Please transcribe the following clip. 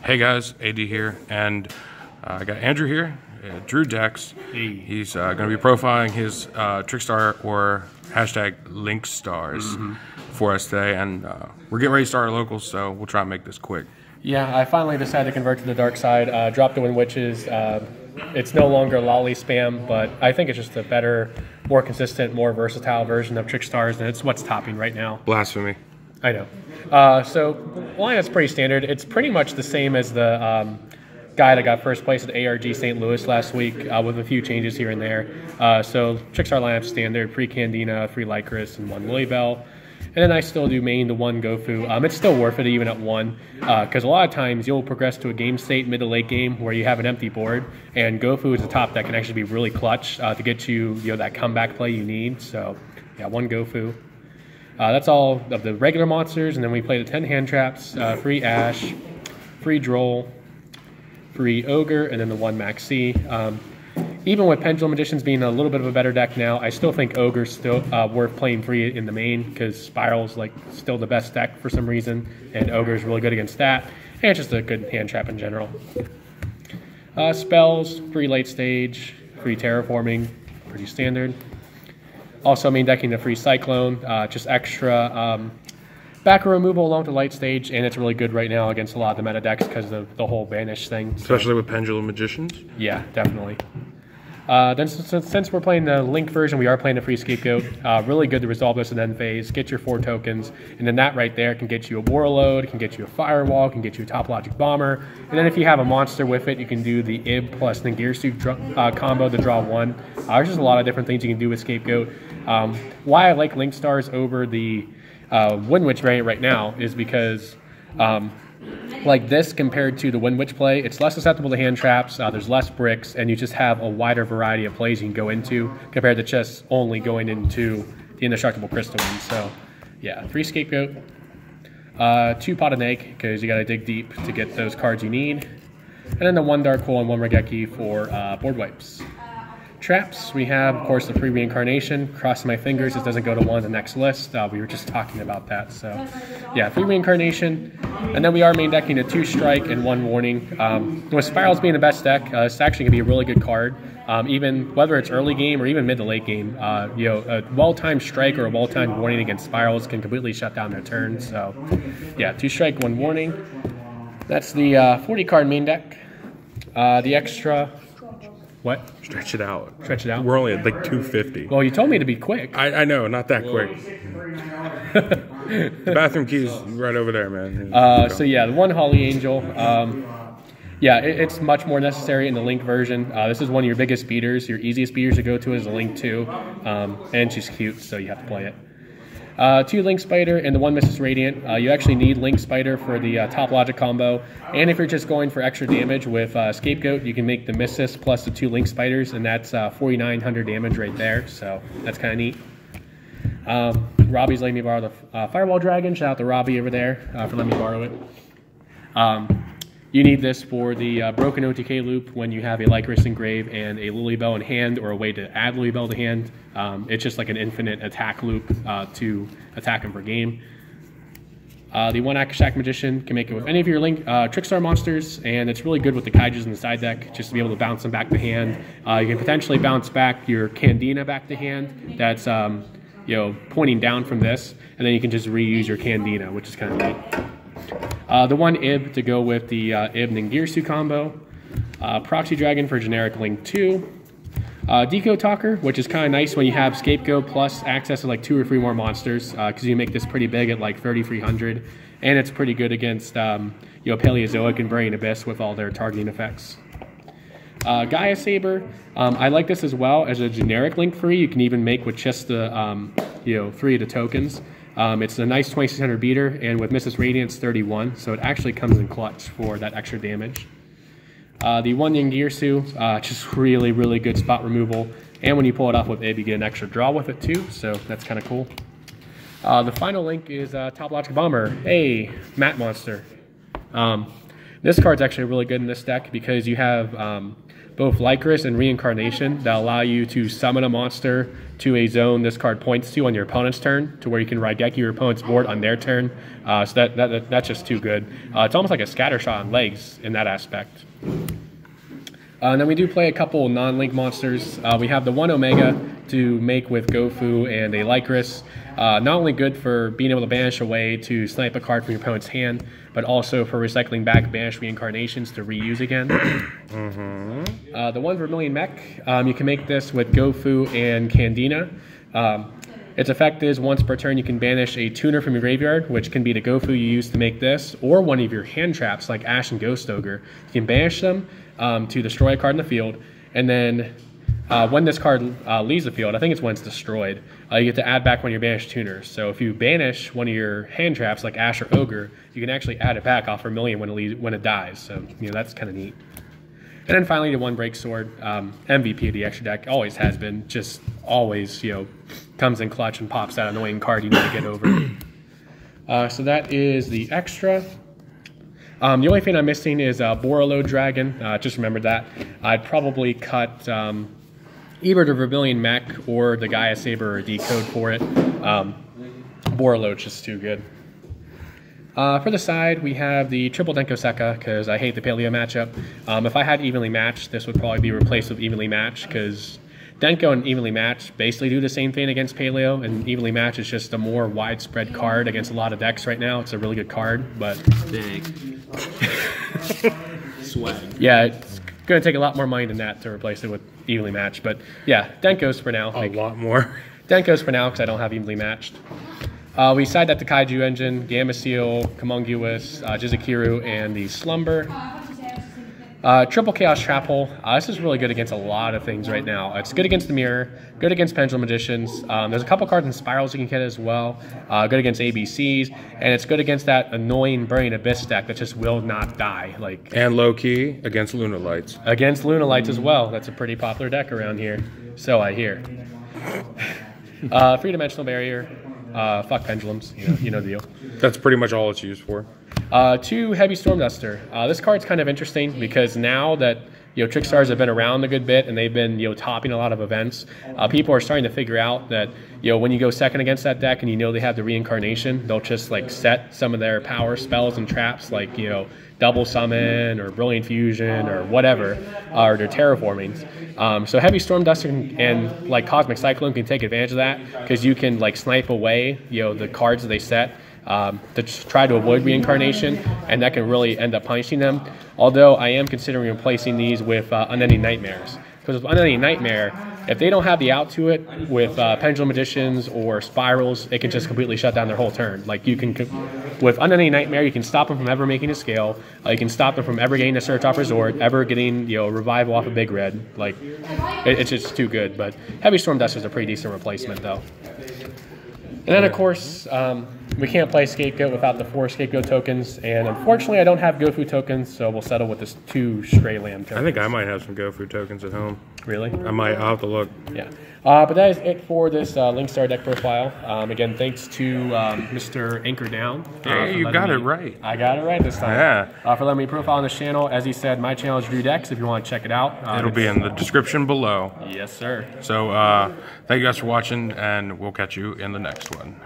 Hey guys, AD here, and I got Andrew here, Drew Decks. Hey. He's going to be profiling his Trickstar or hashtag Linkstars for us today, and we're getting ready to start our locals, so we'll try and make this quick. Yeah, I finally decided to convert to the dark side, drop the Wind Witches. It's no longer lolly spam, but I think it's just a better, more consistent, more versatile version of Trickstars, and it's what's topping right now. Blasphemy. I know. So lineup's pretty standard. It's pretty much the same as the guy that got first place at ARG St. Louis last week, with a few changes here and there. So Trickstar lineup's standard: 3 Candina, 3 Lycris, and 1 Lilybell. And then I still do main the 1 Gofu. It's still worth it even at 1, because a lot of times you'll progress to a game state mid to late game where you have an empty board, and Gofu is the top that can actually be really clutch to get you, that comeback play you need. So yeah, 1 Gofu. That's all of the regular monsters, and then we play the 10 hand traps, free Ash, free Droll, free Ogre, and then the 1 Maxi. Even with Pendulum Magicians being a little bit of a better deck now, I still think Ogre's still worth playing free in the main, because Spiral's still the best deck for some reason, and Ogre's really good against that, and it's just a good hand trap in general. Spells, free late stage, free Terraforming, pretty standard. Also main decking the free Cyclone, just extra back removal along with the light stage, and it's really good right now against a lot of the meta decks because of the whole Vanish thing. Especially with Pendulum Magicians? Yeah, definitely. Then since we're playing the Link version, we are playing the free Scapegoat. Really good to resolve this in end phase, get your 4 tokens, and then that right there can get you a Warlord, can get you a Firewall, can get you a Topologic Bomber, and then if you have a monster with it, you can do the Ib plus Ningirsu combo to draw 1. There's just a lot of different things you can do with Scapegoat. Why I like Linkstars over the Wind Witch variant right now is because like this compared to the Wind Witch play, it's less susceptible to hand traps, there's less bricks, and you just have a wider variety of plays you can go into compared to just only going into the indestructible crystalline. So yeah, 3 Scapegoat, 2 Pot of Egg, because you got to dig deep to get those cards you need, and then the 1 Dark Hole and 1 Regeki for board wipes. Traps, we have, of course, the free Reincarnation. Crossing my fingers it doesn't go to 1 on the next list. We were just talking about that. So, yeah, free Reincarnation. And then we are main decking a 2 Strike and 1 Warning. With Spirals being the best deck, it's actually going to be a really good card. Even whether it's early game or even mid to late game, a well-timed Strike or a well-timed Warning against Spirals can completely shut down their turn. So, yeah, 2 Strike, 1 Warning. That's the 40-card main deck. The extra... What? Stretch it out. Stretch it out? We're only at like 250. Well, you told me to be quick. I know, not that quick. The bathroom key's right over there, man. So yeah, the 1 Holly Angel. Yeah, it's much more necessary in the Link version. This is one of your biggest beaters. Your easiest beaters to go to is a Link 2. And she's cute, so you have to play it. 2 Link Spider and the 1 Mrs. Radiant. You actually need Link Spider for the top logic combo, and if you're just going for extra damage with Scapegoat, you can make the Mrs. plus the 2 Link Spiders, and that's 4,900 damage right there, so that's kind of neat. Robbie's letting me borrow the Firewall Dragon. Shout out to Robbie over there for letting me borrow it. You need this for the broken OTK loop when you have a Lycris in grave and a Lilybell in hand, or a way to add Lilybell to hand. It's just like an infinite attack loop to attack him per game. The 1 Akashak Magician can make it with any of your Trickstar monsters, and it's really good with the Kaijus in the side deck, just to be able to bounce them back to hand. You can potentially bounce back your Candina back to hand that's pointing down from this, and then you can just reuse your Candina, which is kind of neat. The 1 Ib to go with the Ib Ningirsu combo. Proxy Dragon for generic Link 2. Deco Talker, which is kind of nice when you have Scapegoat plus access to like 2 or 3 more monsters, because you make this pretty big at like 3,300, and it's pretty good against Paleozoic and Burning Abyss with all their targeting effects. Gaia Saber, I like this as well as a generic Link free. You can even make with just the 3 of the tokens. It's a nice 2600 beater, and with Mrs. Radiant's 31, so it actually comes in clutch for that extra damage. The 1 Ningirsu, just really, really good spot removal, and when you pull it off with Ib, you get an extra draw with it too, so that's kind of cool. The final link is Topologic Bomber. Hey, Matte Monster. This card's actually really good in this deck because you have both Lycris and Reincarnation that allow you to summon a monster to a zone this card points to on your opponent's turn, to where you can Raigeki your opponent's board on their turn. So that's just too good. It's almost like a scatter shot on legs in that aspect. And then we do play a couple non-link monsters. We have the 1 Omega to make with Gofu and a Lycris. Not only good for being able to banish away to snipe a card from your opponent's hand, but also for recycling back banished reincarnations to reuse again. The 1 Vermilion Mech, you can make this with Gofu and Candina. Its effect is once per turn you can banish a tuner from your graveyard, which can be the Gofu you use to make this, or one of your hand traps like Ash and Ghost Ogre. You can banish them to destroy a card in the field, and then when this card leaves the field, I think it's when it's destroyed, you get to add back one of your banished tuners. So if you banish one of your hand traps like Ash or Ogre, you can actually add it back off Vermilion when it dies. So that's kind of neat. And then finally the 1 Break Sword, MVP of the extra deck, always has been, just always comes in clutch and pops that annoying card you need to get over. So that is the extra. The only thing I'm missing is Borreload Dragon. Just remembered that. I'd probably cut either the Vermilion Mech or the Gaia Saber or Decode for it. Borreload's just too good. For the side, we have the triple Denko Sekka, because I hate the Paleo matchup. If I had Evenly Matched, this would probably be replaced with Evenly Matched, because Denko and Evenly Matched basically do the same thing against Paleo, and Evenly Matched is just a more widespread card against a lot of decks right now. It's a really good card, but... Big. Swag. Yeah, it's going to take a lot more money than that to replace it with Evenly Matched, but yeah, Denko's for now. A lot more. Denko's for now, because I don't have Evenly Matched. We side that the Kaiju Engine, Gamma Seal, Homunculus, Jizukiru, and the Slumber. Triple Chaos Trap Hole. This is really good against a lot of things right now. It's good against the Mirror, good against Pendulum Magicians. There's a couple cards in Spirals you can get as well. Good against ABCs, and it's good against that annoying Burning Abyss deck that just will not die. And low key against Luna Lights. Against Luna Lights as well. That's a pretty popular deck around here. So I hear. 3-dimensional Barrier. Fuck pendulums, you know the deal. That's pretty much all it's used for. 2 Heavy Storm Duster. This card's kind of interesting because now that Trickstars have been around a good bit and they've been topping a lot of events, people are starting to figure out that when you go second against that deck and they have the Reincarnation, they'll just set some of their power spells and traps like Double Summon or Brilliant Fusion or whatever, or their terraformings. So Heavy Storm Duster and Cosmic Cyclone can take advantage of that because you can snipe away the cards that they set to try to avoid Reincarnation, and that can really end up punishing them. Although I am considering replacing these with Unending Nightmares, because with Unending Nightmare, if they don't have the out to it with Pendulum Magicians or Spirals, it can just completely shut down their whole turn. With Unending Nightmare, you can stop them from ever making a scale. You can stop them from ever getting a Search off Resort, ever getting Revival off a Big Red. It's just too good. But Heavy Storm Duster is a pretty decent replacement, though. And then, of course, we can't play Scapegoat without the 4 Scapegoat tokens, and unfortunately I don't have Gofu tokens, so we'll settle with this 2 Stray Lamb tokens. I think I might have some Gofu tokens at home. Really? I'll have to look. Yeah. But that is it for this Linkstars deck profile. Again, thanks to Mr. Anchor Down. Hey, you got it right. I got it right this time. Yeah. For letting me profile on this channel. As he said, my channel is Drew Decks if you want to check it out. It'll be in the description below. Yes, sir. So thank you guys for watching, and we'll catch you in the next one.